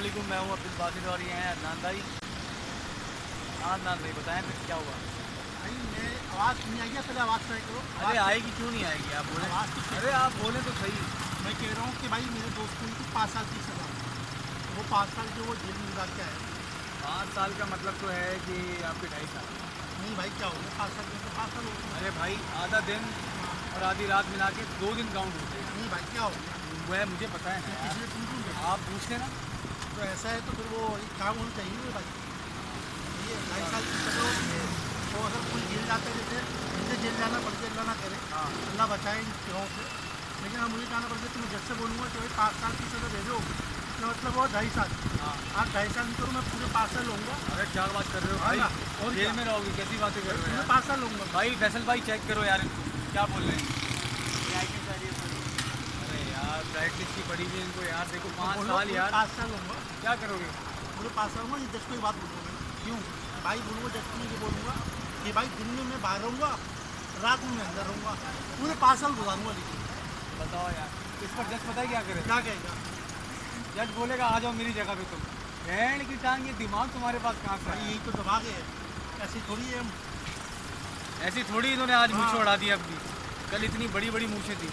वालेकुम, मैं हूँ अब्दुल बासित और ये हैं अदनान भाई। हाँ अदनान भाई बताएं फिर क्या हुआ। भाई मैं आवाज़ नहीं आई है, पहले आवाज़ ट्राई करो। अरे आएगी क्यों नहीं आएगी, आप बोले। अरे आप बोले तो सही। मैं कह रहा हूँ कि भाई मेरे दोस्त को उनको 5 साल की सज़ा है। वो 5 साल जो वो जेल में गुजार के आए। 5 साल का मतलब तो है कि आपके 2.5 साल। नहीं भाई क्या हो गया, 5 साल के तो 5 साल हो गए। अरे भाई आधा दिन और आधी रात मिला के 2 दिन काउंट होते हैं। नहीं भाई क्या हो गया, वो है मुझे पता है ना यार। इसलिए तुम क्यों गए? आप पूछ लेना। तो ऐसा है तो फिर वो एक काम होना चाहिए भाई। ये 2.5 साल की सज़ा होती है, तो अगर कोई जेल जाता है, जैसे मुझे जेल जाना पड़ जाए, अल्लाह ना करे, हाँ अल्लाह बचाए इन चुनाव से। लेकिन अब मुझे जाना पड़ जाए तो मैं जज से बोलूँगा कि भाई 5 साल की सज़ा दे दो, तो मतलब वो 2.5 साल। हाँ। आप 2.5 साल नहीं करो, मैं पूरे 5 साल लूँगा। अरे क्या बात कर रहे हो हाँ ना, भाई, और जेल क्या? में रहोगे, कैसी बातें कर रहे हो मैं यार। 5 साल लूँगा भाई फैसल भाई चेक करो यार इनको, क्या बोल रहे हैं। अरे यार ब्राइट लिस्ट की पड़ी हुई है इनको यार, देखो 5 साल यार। 5 साल लूँगा, क्या करोगे। पूरे 5 साल लूँगा। जज को एक बात बोलूँगा, क्यों भाई बोलूँगा, जज को ये बोलूँगा कि भाई दिन में मैं बाहर रहूँगा, रात में मैं अंदर रहूँगा, पूरे 5 साल गुजारूँगा। लेकिन बताओ यार, इस पर जज पता है क्या करे। क्या कहेगा? जज बोलेगा आ जाओ मेरी जगह पे तुम। बैंड की टांग, ये दिमाग तुम्हारे पास कहाँ से भाई है। यही तो दिमाग है, ऐसी थोड़ी है हम। ऐसी थोड़ी इन्होंने आज हाँ। मूछें उड़ा दी अपनी, कल इतनी बड़ी बड़ी मूछें थी।